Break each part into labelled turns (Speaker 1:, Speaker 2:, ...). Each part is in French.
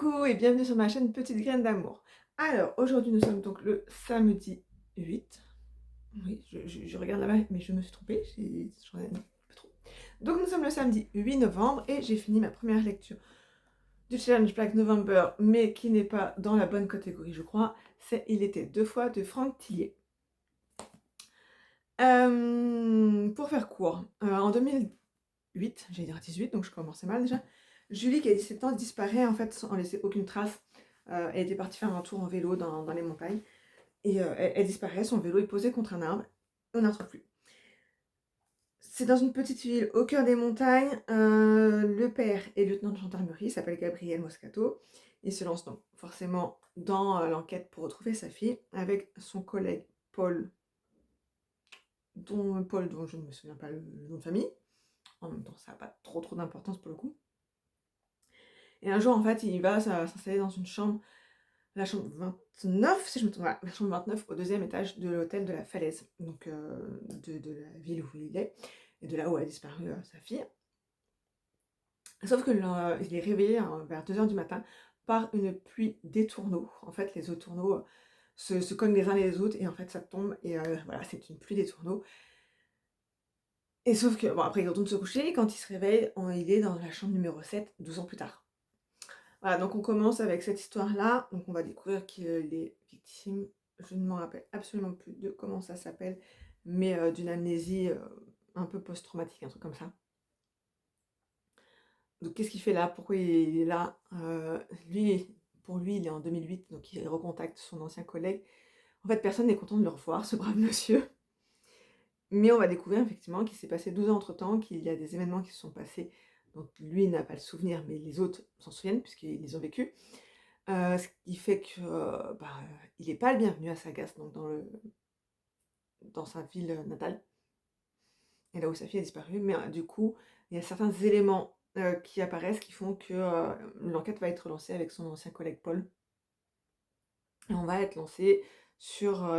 Speaker 1: Coucou et bienvenue sur ma chaîne Petite Graine d'Amour. Alors, aujourd'hui nous sommes donc le samedi 8. Oui, je regarde là-bas, mais je me suis trompée, j'en ai un peu trop. Donc nous sommes le samedi 8 novembre et j'ai fini ma première lecture du Challenge Black November, mais qui n'est pas dans la bonne catégorie, je crois. C'est Il était deux fois de Franck Tillier. Pour faire court, en 2008, j'allais dire 18, donc je commençais mal déjà, Julie, qui a 17 ans, disparaît en fait sans laisser aucune trace. Elle était partie faire un tour en vélo dans les montagnes. Et elle disparaît, son vélo est posé contre un arbre. Et on ne la retrouve plus. C'est dans une petite ville au cœur des montagnes. Le père est lieutenant de gendarmerie, il s'appelle Gabriel Moscato. Il se lance donc forcément dans l'enquête pour retrouver sa fille avec son collègue Paul, dont je ne me souviens pas le nom de famille. En même temps, ça n'a pas trop d'importance pour le coup. Et un jour, en fait, il va s'installer dans une chambre, la chambre 29, si je me trompe, la chambre 29 au deuxième étage de l'hôtel de la Falaise, donc de la ville où il est, et de là où a disparu sa fille. Sauf que il est réveillé vers 2h du matin par une pluie des tourneaux. En fait, les autres tourneaux se cognent les uns les autres, et en fait, ça tombe, et voilà, c'est une pluie des tourneaux. Et sauf que, bon, après, il retourne se coucher, et quand il se réveille, il est dans la chambre numéro 7, 12 ans plus tard. Voilà, donc on commence avec cette histoire-là. Donc on va découvrir qu'il est victime, je ne m'en rappelle absolument plus de comment ça s'appelle, mais d'une amnésie un peu post-traumatique, un truc comme ça. Donc qu'est-ce qu'il fait là? Pourquoi il est là? Pour lui, il est en 2008, donc il recontacte son ancien collègue. En fait, personne n'est content de le revoir, ce brave monsieur. Mais on va découvrir effectivement qu'il s'est passé 12 ans entre-temps, qu'il y a des événements qui se sont passés dont lui n'a pas le souvenir, mais les autres s'en souviennent puisqu'ils les ont vécus. Ce qui fait que, il n'est pas le bienvenu à Sagas, donc dans sa ville natale, et là où sa fille a disparu. Mais du coup, il y a certains éléments qui apparaissent qui font que l'enquête va être lancée avec son ancien collègue Paul. Et on va être lancé sur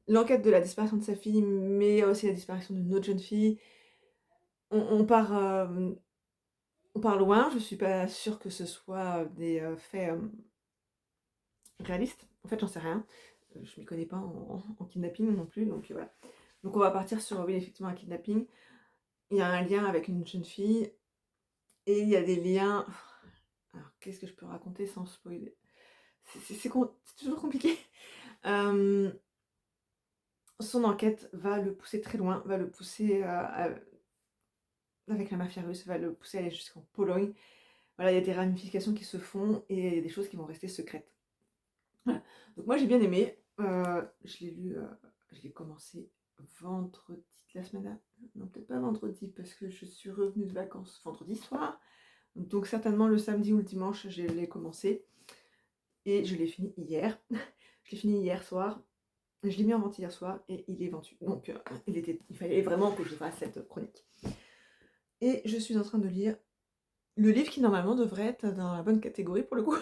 Speaker 1: l'enquête de la disparition de sa fille, mais aussi la disparition d'une autre jeune fille. On part, on part loin, je suis pas sûre que ce soit des faits réalistes. En fait, j'en sais rien. Je m'y connais pas en kidnapping non plus, donc voilà. Donc on va partir sur, oui, effectivement, un kidnapping. Il y a un lien avec une jeune fille, et il y a des liens... Alors, qu'est-ce que je peux raconter sans spoiler? C'est toujours compliqué. Son enquête va le pousser très loin, va le pousser avec la mafia russe, va le pousser à aller jusqu'en Pologne. Voilà, il y a des ramifications qui se font, et il y a des choses qui vont rester secrètes. Voilà. Donc moi j'ai bien aimé. Je l'ai lu, je l'ai commencé vendredi de la semaine dernière. Non, peut-être pas vendredi, parce que je suis revenue de vacances vendredi soir. Donc certainement le samedi ou le dimanche, je l'ai commencé. Et je l'ai fini hier. Je l'ai fini hier soir. Je l'ai mis en vente hier soir et il est vendu. Donc il fallait vraiment que je fasse cette chronique. Et je suis en train de lire le livre qui normalement devrait être dans la bonne catégorie pour le coup,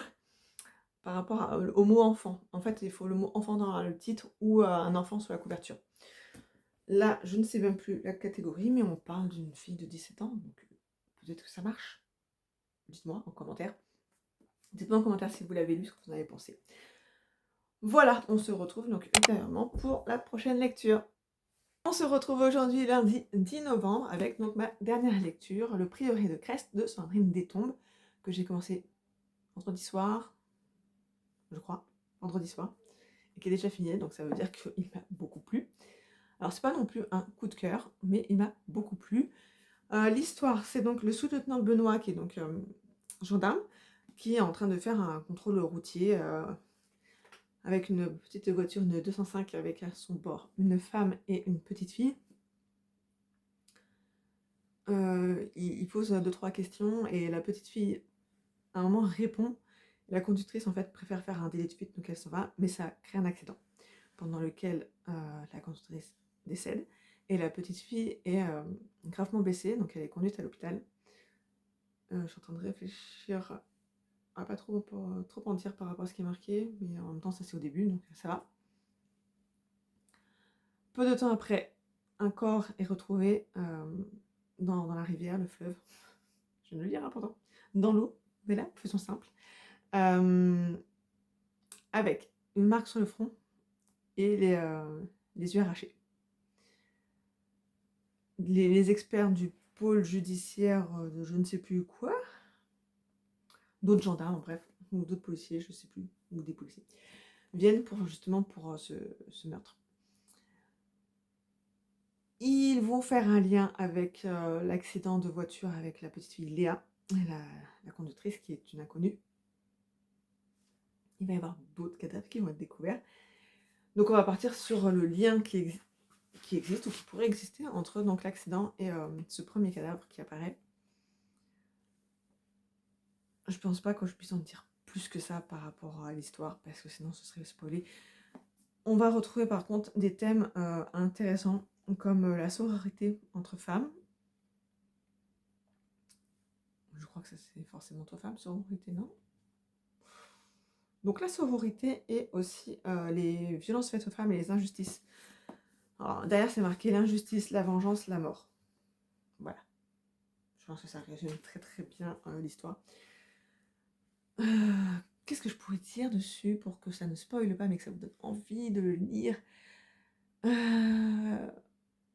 Speaker 1: par rapport au mot enfant. En fait, il faut le mot enfant dans le titre ou un enfant sur la couverture. Là, je ne sais même plus la catégorie, mais on parle d'une fille de 17 ans, donc peut-être que ça marche. Dites-moi en commentaire. Dites-moi en commentaire si vous l'avez lu, ce que vous en avez pensé. Voilà, on se retrouve donc ultérieurement pour la prochaine lecture. On se retrouve aujourd'hui lundi 10 novembre avec donc ma dernière lecture, Le Prieuré de Crest de Sandrine Détombe, que j'ai commencé vendredi soir, je crois, vendredi soir, et qui est déjà fini, donc ça veut dire qu'il m'a beaucoup plu. Alors c'est pas non plus un coup de cœur, mais il m'a beaucoup plu. L'histoire, c'est donc le sous-lieutenant Benoît, qui est donc gendarme, qui est en train de faire un contrôle routier avec une petite voiture, une 205, avec à son bord une femme et une petite fille. Il pose 2-3 questions, et la petite fille, à un moment, répond. La conductrice, en fait, préfère faire un délai de fuite, donc elle s'en va, mais ça crée un accident, pendant lequel la conductrice décède, et la petite fille est gravement blessée, donc elle est conduite à l'hôpital. Je suis en train de réfléchir à pas trop en dire par rapport à ce qui est marqué, mais en même temps ça c'est au début, donc ça va. Peu de temps après, un corps est retrouvé dans la rivière, le fleuve, je viens de le dire pourtant, dans l'eau. voilà, faisons simple. Avec une marque sur le front et les yeux arrachés. Les experts du pôle judiciaire de je ne sais plus quoi, d'autres gendarmes, bref, ou d'autres policiers, je ne sais plus, ou des policiers, viennent justement pour ce meurtre. Ils vont faire un lien avec l'accident de voiture avec la petite fille Léa, la conductrice qui est une inconnue. Il va y avoir d'autres cadavres qui vont être découverts. Donc on va partir sur le lien qui existe ou qui pourrait exister entre donc l'accident et ce premier cadavre qui apparaît. Je pense pas que je puisse en dire plus que ça par rapport à l'histoire, parce que sinon ce serait spoilé. On va retrouver par contre des thèmes intéressants, comme la sororité entre femmes. Je crois que ça c'est forcément entre femmes, sororité, non? Donc la sororité et aussi les violences faites aux femmes et les injustices. Alors, derrière c'est marqué l'injustice, la vengeance, la mort. Voilà. Je pense que ça résume très très bien l'histoire. Qu'est-ce que je pourrais dire dessus pour que ça ne spoile pas mais que ça vous donne envie de le lire?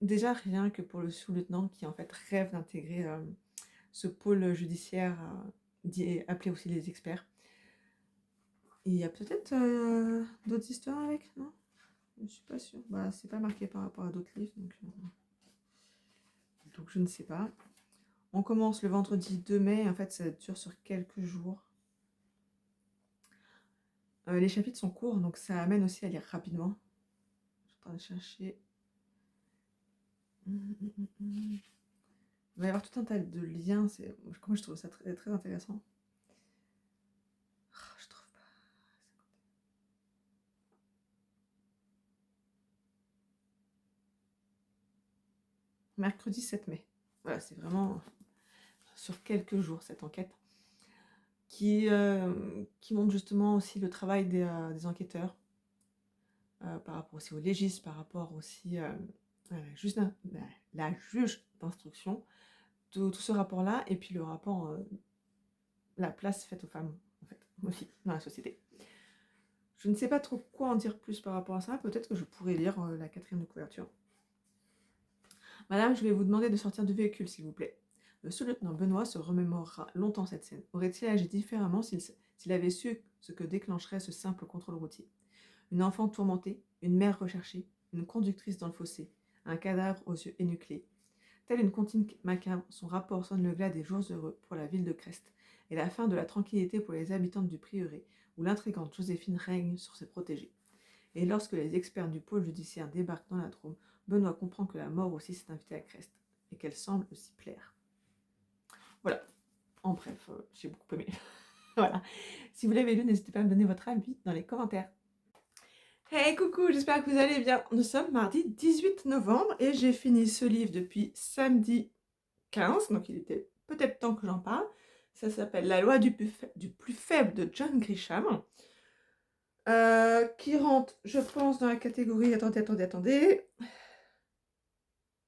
Speaker 1: Déjà rien que pour le sous-lieutenant qui en fait rêve d'intégrer ce pôle judiciaire appelé aussi les experts. Il y a peut-être d'autres histoires avec, non? Je suis pas sûre. Bah, c'est pas marqué par rapport à d'autres livres, donc je ne sais pas. On commence le vendredi 2 mai, en fait ça dure sur quelques jours. Les chapitres sont courts, donc ça amène aussi à lire rapidement. Je suis en train de chercher. Il va y avoir tout un tas de liens. Moi je trouve ça très, très intéressant. Je trouve pas. Mercredi 7 mai. Voilà, c'est vraiment sur quelques jours cette enquête qui montre justement aussi le travail des enquêteurs par rapport aussi aux légistes, par rapport aussi à la juge d'instruction, tout ce rapport-là, et puis le rapport, la place faite aux femmes, en fait, aussi, dans la société. Je ne sais pas trop quoi en dire plus par rapport à ça, peut-être que je pourrais lire la 4e de couverture. Madame, je vais vous demander de sortir du véhicule, s'il vous plaît. Le sous-lieutenant Benoît se remémorera longtemps cette scène. Aurait-il agi différemment s'il avait su ce que déclencherait ce simple contrôle routier? Une enfant tourmentée, une mère recherchée, une conductrice dans le fossé, un cadavre aux yeux énuclés. Telle une comptine macabre, son rapport sonne le glas des jours heureux pour la ville de Crest, et la fin de la tranquillité pour les habitantes du prieuré, où l'intrigante Joséphine règne sur ses protégés. Et lorsque les experts du pôle judiciaire débarquent dans la Drôme, Benoît comprend que la mort aussi s'est invitée à Crest, et qu'elle semble s'y plaire. Voilà. En bref, j'ai beaucoup aimé. Voilà. Si vous l'avez lu, n'hésitez pas à me donner votre avis dans les commentaires. Hey coucou, j'espère que vous allez bien. Nous sommes mardi 18 novembre et j'ai fini ce livre depuis samedi 15, donc il était peut-être temps que j'en parle. Ça s'appelle La loi du plus faible de John Grisham, qui rentre, je pense, dans la catégorie, attendez,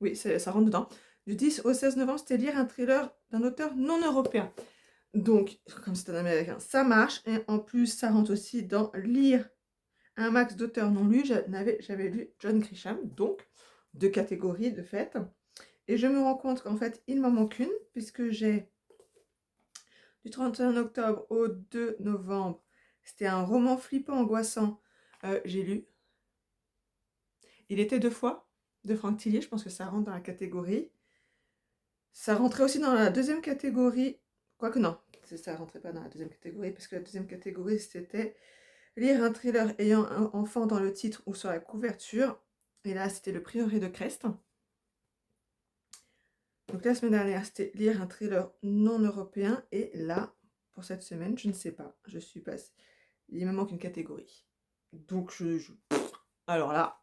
Speaker 1: oui, ça rentre dedans, du 10 au 16 novembre, c'était lire un thriller d'un auteur non européen. Donc, comme c'est un américain, ça marche, et en plus, ça rentre aussi dans lire un max d'auteurs non lus. J'avais lu John Grisham, donc, 2 catégories de fait. Et je me rends compte qu'en fait, il m'en manque une, puisque j'ai du 31 octobre au 2 novembre, c'était un roman flippant, angoissant. J'ai lu Il était 2 fois, de Franck Tillier, je pense que ça rentre dans la catégorie. Ça rentrait aussi dans la 2e catégorie, quoique non, ça rentrait pas dans la 2e catégorie, parce que la 2e catégorie, c'était lire un thriller ayant un enfant dans le titre ou sur la couverture. Et là, c'était Le Prieuré de Crest. Donc la semaine dernière, c'était lire un thriller non européen. Et là, pour cette semaine, je ne sais pas. Je suis passée. Il me manque une catégorie. Donc alors là,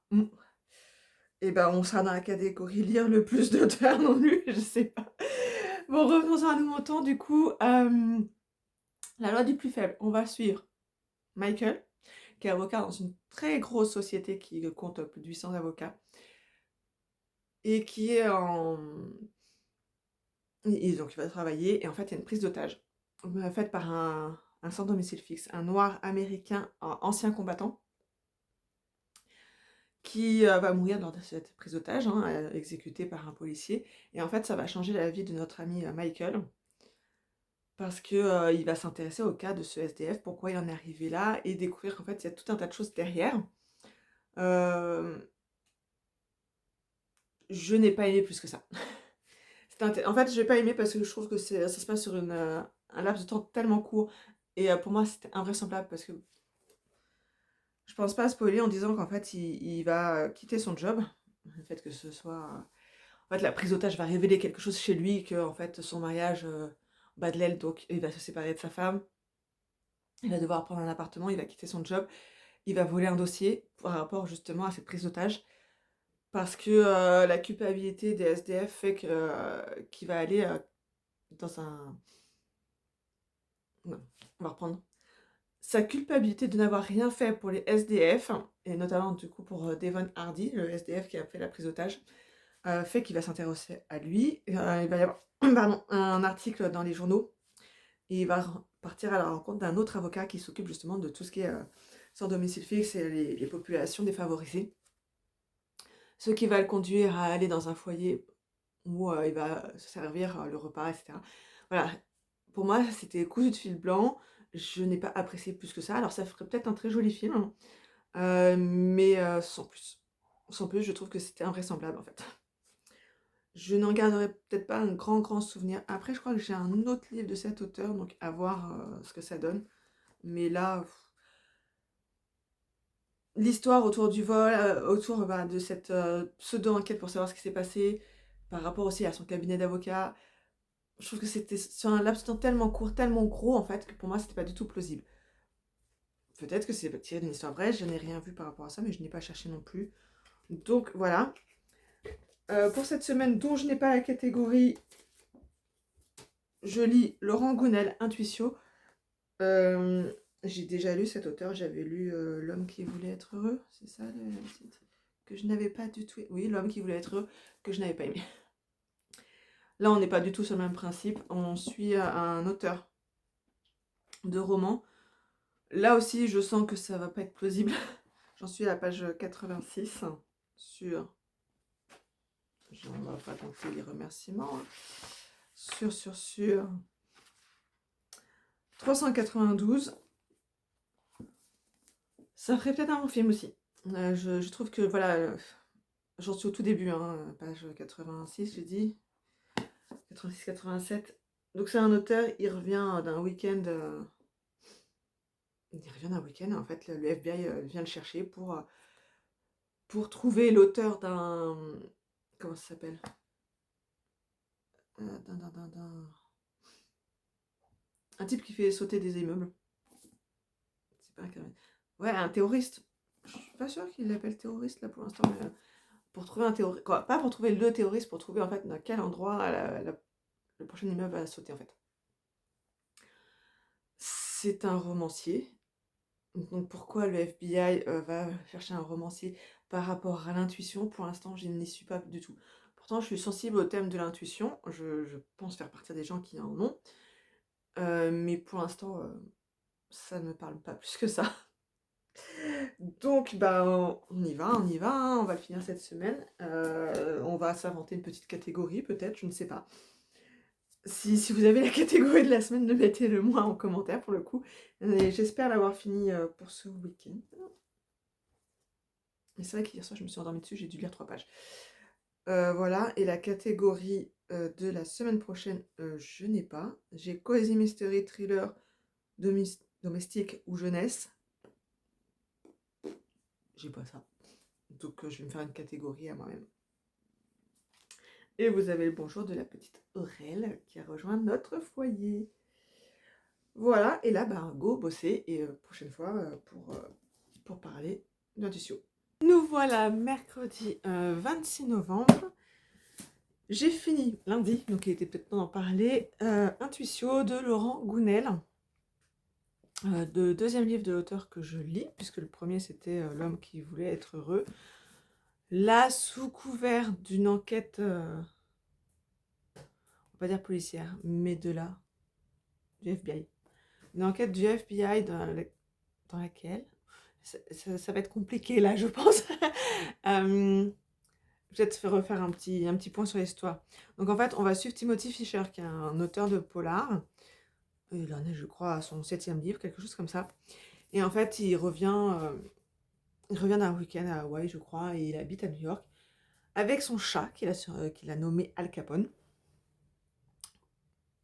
Speaker 1: et ben on sera dans la catégorie lire le plus d'auteurs non lus, je sais pas. Bon, revenons à nos montants. Du coup, la loi du plus faible. On va suivre Michael, qui est avocat dans une très grosse société qui compte plus de 800 avocats. Et qui est en... Et donc il va travailler, et en fait il y a une prise d'otage. faite par un sans domicile fixe, un noir américain, ancien combattant, qui va mourir lors de cette prise d'otage, hein, exécuté par un policier. Et en fait, ça va changer la vie de notre ami Michael, parce que il va s'intéresser au cas de ce SDF, pourquoi il en est arrivé là, et découvrir qu'en fait, il y a tout un tas de choses derrière. Euh, je n'ai pas aimé plus que ça. En fait, je n'ai pas aimé parce que je trouve que ça se passe sur un laps de temps tellement court. Et pour moi, c'était invraisemblable parce que je pense pas spoiler en disant qu'en fait, il va quitter son job. Le fait que ce soit. En fait, la prise d'otage va révéler quelque chose chez lui, que en fait, son mariage bat de l'aile, donc il va se séparer de sa femme. Il va devoir prendre un appartement, il va quitter son job. Il va voler un dossier par rapport justement à cette prise d'otage. Parce que la culpabilité des SDF fait qu'il va aller dans un. Non, on va reprendre. Sa culpabilité de n'avoir rien fait pour les SDF, et notamment du coup pour Devon Hardy, le SDF qui a fait la prise d'otage, fait qu'il va s'intéresser à lui. Il va y avoir pardon, un article dans les journaux, et il va partir à la rencontre d'un autre avocat qui s'occupe justement de tout ce qui est sans domicile fixe et les populations défavorisées. Ce qui va le conduire à aller dans un foyer où il va se servir le repas, etc. Voilà, pour moi, c'était cousu de fil blanc. Je n'ai pas apprécié plus que ça. Alors, ça ferait peut-être un très joli film, hein, mais sans plus. Sans plus, je trouve que c'était invraisemblable, en fait. Je n'en garderai peut-être pas un grand souvenir. Après, je crois que j'ai un autre livre de cet auteur, donc à voir ce que ça donne. Mais là, l'histoire autour du vol, autour de cette pseudo-enquête pour savoir ce qui s'est passé, par rapport aussi à son cabinet d'avocat, je trouve que c'était sur un laps de temps tellement court, tellement gros, en fait, que pour moi, c'était pas du tout plausible. Peut-être que c'est tiré d'une histoire vraie, je n'ai rien vu par rapport à ça, mais je n'ai pas cherché non plus. Donc voilà. Pour cette semaine dont je n'ai pas la catégorie, je lis Laurent Gounel, Intuitio. J'ai déjà lu cet auteur, j'avais lu L'homme qui voulait être heureux, c'est ça le titre? Que je n'avais pas du tout. Oui, L'homme qui voulait être heureux, que je n'avais pas aimé. Là, on n'est pas du tout sur le même principe. On suit un auteur de romans. Là aussi, je sens que ça va pas être plausible. J'en suis à la page 86 sur. On va pas compter les remerciements. Sur 392. Ça ferait peut-être un bon film aussi. Je trouve que voilà, j'en suis au tout début, hein, page 86, j'ai dit. 86-87. Donc c'est un auteur, il revient d'un week-end. Il revient d'un week-end, en fait, le FBI vient le chercher pour trouver l'auteur d'un. Comment ça s'appelle un type qui fait sauter des immeubles. C'est pas un carré. Ouais, un terroriste. Je suis pas sûre qu'il l'appelle terroriste là pour l'instant, mais pour trouver un terroriste. Pas pour trouver le terroriste, pour trouver en fait dans quel endroit le prochain immeuble va sauter en fait. C'est un romancier. Donc pourquoi le FBI va chercher un romancier par rapport à l'intuition? Pour l'instant, je n'y suis pas du tout. Pourtant, je suis sensible au thème de l'intuition. Je pense faire partie des gens qui en ont. Mais pour l'instant, ça ne me parle pas plus que ça. Donc, bah, on y va, hein, on va le finir cette semaine. On va s'inventer une petite catégorie, peut-être, je ne sais pas. Si vous avez la catégorie de la semaine, mettez-le moi en commentaire pour le coup. Et j'espère l'avoir fini pour ce week-end. Mais c'est vrai qu'hier soir, je me suis endormie dessus, j'ai dû lire 3 pages. Voilà, et la catégorie de la semaine prochaine, je n'ai pas. J'ai Cozy Mystery Thriller domestique ou jeunesse. J'ai pas ça. Donc je vais me faire une catégorie à moi-même. Et vous avez le bonjour de la petite Aurèle qui a rejoint notre foyer. Voilà, et là, bah, go bosser, et prochaine fois pour parler d'intuition. Nous voilà mercredi 26 novembre. J'ai fini lundi, donc il était peut-être temps d'en parler. Intuitio de Laurent Gounel. De deuxième livre de l'auteur que je lis, puisque le premier c'était L'homme qui voulait être heureux. Là, sous couvert d'une enquête, on va pas dire policière, mais de là. du FBI. Une enquête du FBI dans laquelle... Ça va être compliqué là, je pense. Euh, Peut-être refaire un petit point sur l'histoire. Donc en fait, on va suivre Timothy Fisher, qui est un auteur de polar. Il en est, je crois, à son 7e livre, quelque chose comme ça. Et en fait, il revient d'un week-end à Hawaï, je crois, et il habite à New York, avec son chat qu'il a nommé Al Capone.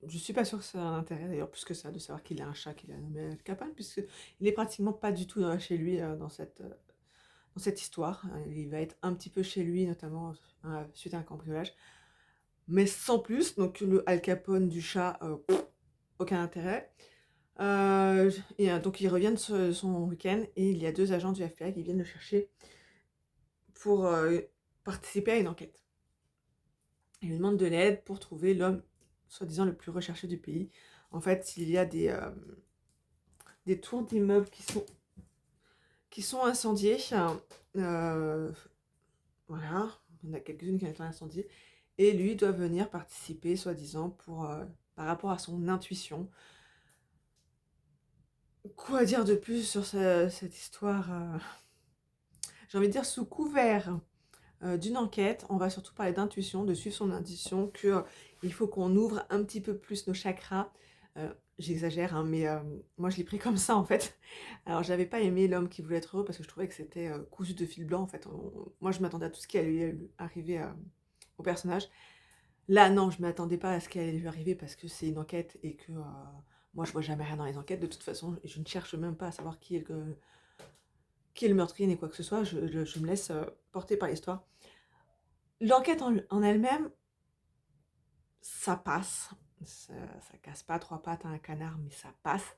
Speaker 1: Je suis pas sûre que ça a un intérêt, d'ailleurs, plus que ça, de savoir qu'il a un chat qu'il a nommé Al Capone, puisqu'il est pratiquement pas du tout chez lui dans cette histoire. Il va être un petit peu chez lui, notamment suite à un cambriolage, mais sans plus. Donc le Al Capone du chat, aucun intérêt. Donc il revient de son week-end et il y a 2 agents du FBI qui viennent le chercher pour participer à une enquête. Ils lui demandent de l'aide pour trouver l'homme soi-disant le plus recherché du pays. En fait, il y a des tours d'immeubles qui sont incendiées. Voilà, il y en a quelques-unes qui ont été incendiées. Et lui doit venir participer, soi-disant, par rapport à son intuition. Quoi dire de plus sur cette histoire J'ai envie de dire, sous couvert d'une enquête, on va surtout parler d'intuition, de suivre son intuition, qu'il faut qu'on ouvre un petit peu plus nos chakras. J'exagère, hein, mais moi je l'ai pris comme ça en fait. Alors j'avais pas aimé L'homme qui voulait être heureux parce que je trouvais que c'était cousu de fil blanc en fait. Moi je m'attendais à tout ce qui allait lui arriver au personnage. Là non, je m'attendais pas à ce qui allait lui arriver parce que c'est une enquête et que moi je vois jamais rien dans les enquêtes de toute façon et je ne cherche même pas à savoir qui est le meurtrier ni quoi que ce soit. Je me laisse porter par l'histoire. L'enquête en elle-même, ça passe. Ça casse pas 3 pattes à un canard, mais ça passe.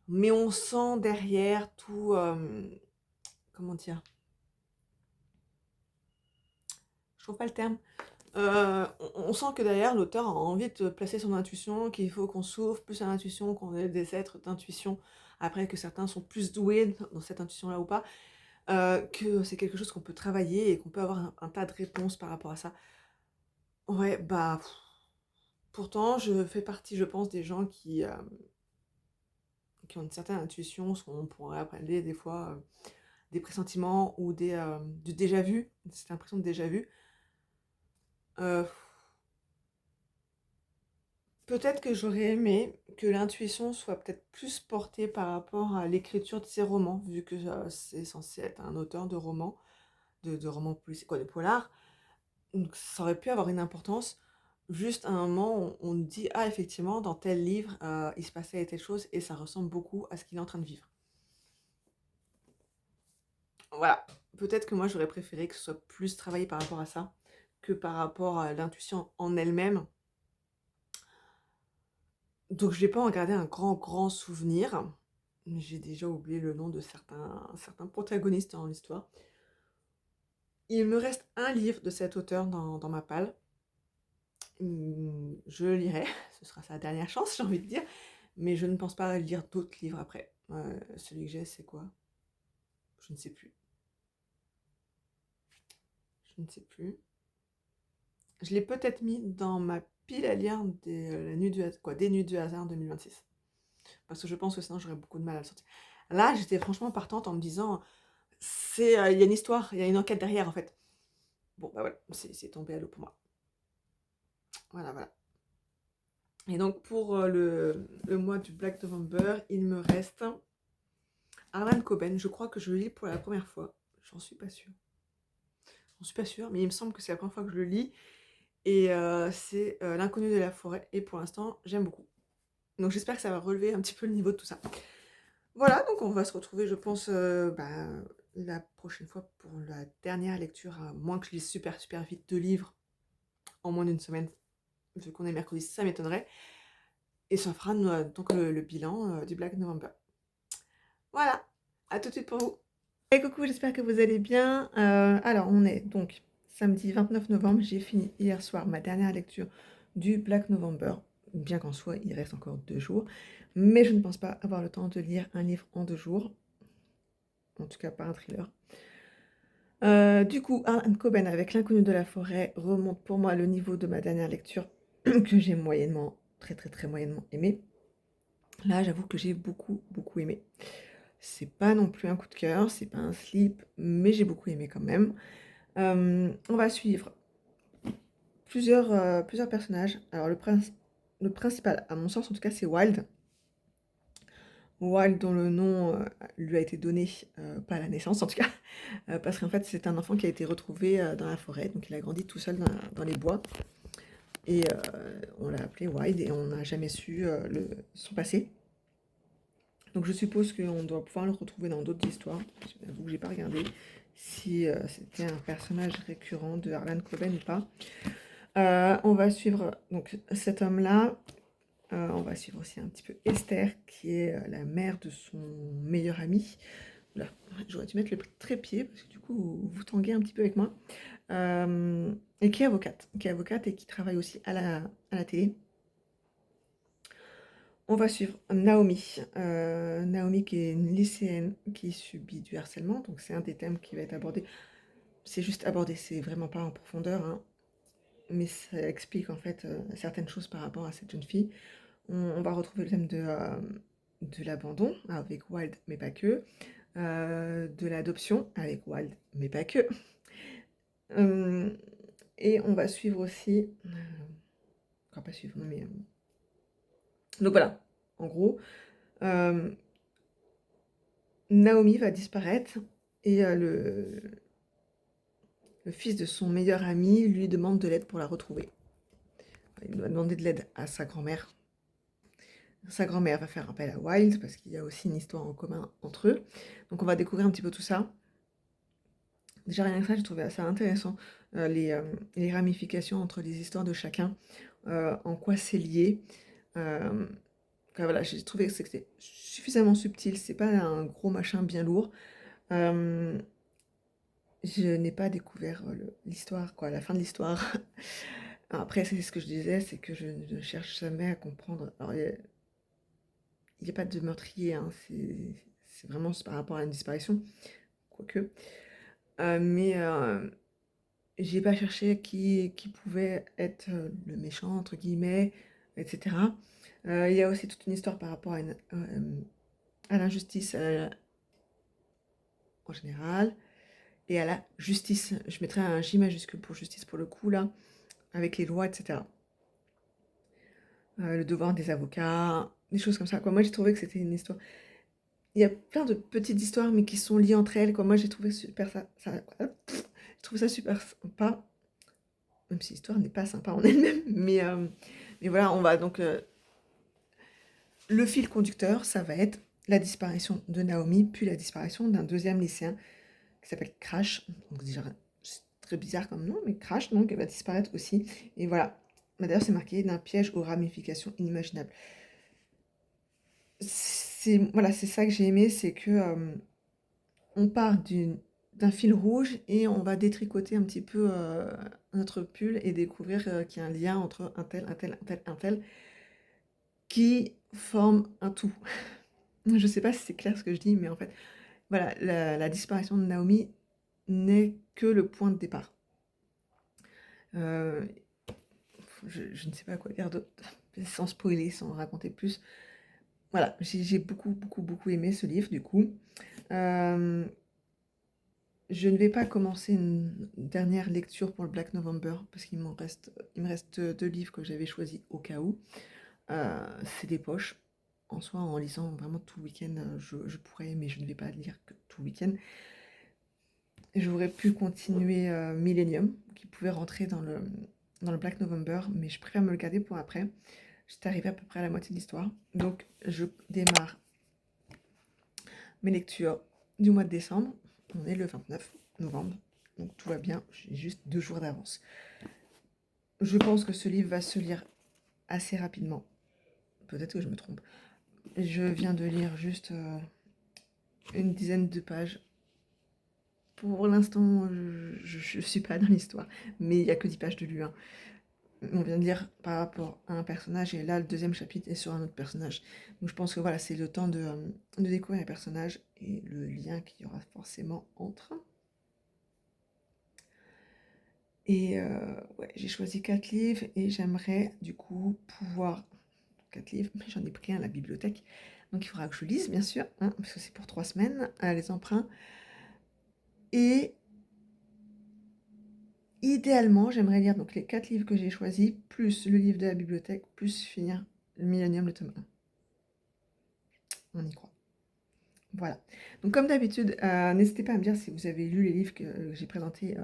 Speaker 1: Mais on sent derrière tout... comment dire? Je trouve pas le terme. On sent que derrière, l'auteur a envie de placer son intuition, qu'il faut qu'on s'ouvre plus à l'intuition, qu'on est des êtres d'intuition. Après, que certains sont plus doués dans cette intuition-là ou pas. Que c'est quelque chose qu'on peut travailler et qu'on peut avoir un tas de réponses par rapport à ça. Ouais, bah... Pourtant, je fais partie, je pense, des gens qui ont une certaine intuition, ce qu'on pourrait appeler des fois des pressentiments ou du déjà-vu, cette impression de déjà-vu. Euh, Peut-être que j'aurais aimé que l'intuition soit peut-être plus portée par rapport à l'écriture de ses romans, vu que c'est censé être un auteur de romans, de romans policiers, quoi, de polars. Donc ça aurait pu avoir une importance. Juste à un moment, on nous dit, ah effectivement, dans tel livre, il se passait telle chose et ça ressemble beaucoup à ce qu'il est en train de vivre. Voilà. Peut-être que moi, j'aurais préféré que ce soit plus travaillé par rapport à ça que par rapport à l'intuition en elle-même. Donc, je vais pas en garder un grand souvenir. J'ai déjà oublié le nom de certains protagonistes dans l'histoire. Il me reste un livre de cet auteur dans ma palle. Je le lirai, ce sera sa dernière chance, j'ai envie de dire. Mais je ne pense pas lire d'autres livres après. Celui que j'ai, c'est quoi? Je ne sais plus. Je ne sais plus. Je l'ai peut-être mis dans ma pile à lire des Nuits du hasard 2026. Parce que je pense que sinon j'aurais beaucoup de mal à le sortir. Là, j'étais franchement partante en me disant, il y a une histoire, il y a une enquête derrière en fait. Bon, bah voilà, c'est tombé à l'eau pour moi. Voilà, voilà. Et donc pour le mois du Black November, il me reste Harlan Coben. Je crois que je le lis pour la première fois. J'en suis pas sûre. J'en suis pas sûre, mais il me semble que c'est la première fois que je le lis. Et c'est L'inconnu de la forêt. Et pour l'instant, j'aime beaucoup. Donc j'espère que ça va relever un petit peu le niveau de tout ça. Voilà, donc on va se retrouver, je pense, la prochaine fois pour la dernière lecture, à moins que je lise super vite 2 livres en moins d'une semaine. Vu qu'on est mercredi, ça m'étonnerait. Et ça fera donc le bilan du Black November. Voilà, à tout de suite pour vous. Et coucou, j'espère que vous allez bien. Alors, on est donc samedi 29 novembre. J'ai fini hier soir ma dernière lecture du Black November. Bien qu'en soi, il reste encore 2 jours. Mais je ne pense pas avoir le temps de lire un livre en 2 jours. En tout cas, pas un thriller. Du coup, Harlan Coben avec L'inconnu de la forêt remonte pour moi le niveau de ma dernière lecture que j'ai moyennement, très moyennement aimé. Là, j'avoue que j'ai beaucoup, beaucoup aimé. C'est pas non plus un coup de cœur, c'est pas un slip, mais j'ai beaucoup aimé quand même. On va suivre plusieurs personnages. Alors le principal, à mon sens en tout cas, c'est Wild. Wild dont le nom, lui a été donné, pas à la naissance en tout cas, parce qu'en fait, c'est un enfant qui a été retrouvé, dans la forêt, donc il a grandi tout seul dans les bois et on l'a appelé Wild et on n'a jamais su, son passé. Donc je suppose qu'on doit pouvoir le retrouver dans d'autres histoires. J'avoue que j'ai pas regardé si, c'était un personnage récurrent de Harlan Coben ou pas. On va suivre donc cet homme-là. On va suivre aussi un petit peu Esther, qui est la mère de son meilleur ami. Là, j'aurais dû mettre le trépied, parce que du coup, vous tanguez un petit peu avec moi. Et qui est avocate et qui travaille aussi à la télé. On va suivre Naomi. Naomi qui est une lycéenne qui subit du harcèlement, donc c'est un des thèmes qui va être abordé. C'est juste abordé, c'est vraiment pas en profondeur, hein, mais ça explique en fait certaines choses par rapport à cette jeune fille. On va retrouver le thème de l'abandon avec Wild, mais pas que. De l'adoption avec Wild, mais pas que. Euh, et on va suivre aussi. Encore pas suivre, non mais. Donc voilà, en gros, euh, Naomi va disparaître et le fils de son meilleur ami lui demande de l'aide pour la retrouver. Il doit demander de l'aide à sa grand-mère. Sa grand-mère va faire appel à Wild parce qu'il y a aussi une histoire en commun entre eux. Donc on va découvrir un petit peu tout ça. Déjà rien que ça, j'ai trouvé ça intéressant, les ramifications entre les histoires de chacun, en quoi c'est lié. Euh, voilà, j'ai trouvé que c'était suffisamment subtil, c'est pas un gros machin bien lourd. Euh, je n'ai pas découvert l'histoire, quoi, la fin de l'histoire. Après, c'est ce que je disais, c'est que je ne cherche jamais à comprendre. Alors, il n'y a pas de meurtrier, hein, c'est vraiment par rapport à une disparition, quoique. Mais j'ai pas cherché qui pouvait être le méchant, entre guillemets, etc. Il y a aussi toute une histoire par rapport à l'injustice en général et à la justice. Je mettrais un J majuscule pour justice pour le coup, là, avec les lois, etc. Le devoir des avocats, des choses comme ça, quoi. Moi, j'ai trouvé que c'était une histoire. Il y a plein de petites histoires, mais qui sont liées entre elles, quoi. Moi, j'ai trouvé super j'ai trouvé ça super sympa, même si l'histoire n'est pas sympa en elle-même, mais voilà, on va donc le fil conducteur, ça va être la disparition de Naomi, puis la disparition d'un deuxième lycéen qui s'appelle Crash. Donc déjà, c'est très bizarre comme nom, mais Crash, donc, elle va disparaître aussi. Et voilà. D'ailleurs, c'est marqué d'un piège aux ramifications inimaginables. Voilà, c'est ça que j'ai aimé, c'est que on part d'un fil rouge et on va détricoter un petit peu notre pull et découvrir qu'il y a un lien entre un tel, un tel, un tel, un tel, qui forme un tout. Je sais pas si c'est clair ce que je dis, mais en fait, voilà, la disparition de Naomi n'est que le point de départ. Euh, je ne sais pas quoi dire d'autre, sans spoiler, sans raconter plus. Voilà, j'ai beaucoup, beaucoup, beaucoup aimé ce livre, du coup. Euh, je ne vais pas commencer une dernière lecture pour le Black November, parce il me reste deux livres que j'avais choisis au cas où. C'est des poches. En soi, en lisant vraiment tout le week-end, je pourrais, mais je ne vais pas lire que tout le week-end. J'aurais pu continuer Millennium, qui pouvait rentrer dans le Black November, mais je préfère me le garder pour après. J'étais arrivée à peu près à la moitié de l'histoire. Donc, je démarre mes lectures du mois de décembre. On est le 29 novembre, donc tout va bien. J'ai juste 2 jours d'avance. Je pense que ce livre va se lire assez rapidement. Peut-être que je me trompe. Je viens de lire juste une dizaine de pages. Pour l'instant, je suis pas dans l'histoire, mais il n'y a que 10 pages de lu, hein. On vient de lire par rapport à un personnage, et là, le deuxième chapitre est sur un autre personnage. Donc je pense que voilà, c'est le temps de découvrir les personnages et le lien qu'il y aura forcément entre. Et ouais, j'ai choisi 4 livres et j'aimerais du coup pouvoir 4 livres, mais j'en ai pris un à la bibliothèque. Donc il faudra que je lise, bien sûr, hein, parce que c'est pour 3 semaines, les emprunts. Et idéalement, j'aimerais lire donc les 4 livres que j'ai choisis, plus le livre de la bibliothèque, plus finir le Millennium, le tome 1. On y croit. Voilà. Donc comme d'habitude, n'hésitez pas à me dire si vous avez lu les livres que j'ai présentés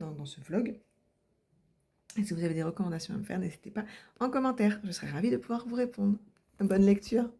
Speaker 1: dans ce vlog. Et si vous avez des recommandations à me faire, n'hésitez pas en commentaire. Je serai ravie de pouvoir vous répondre. Bonne lecture!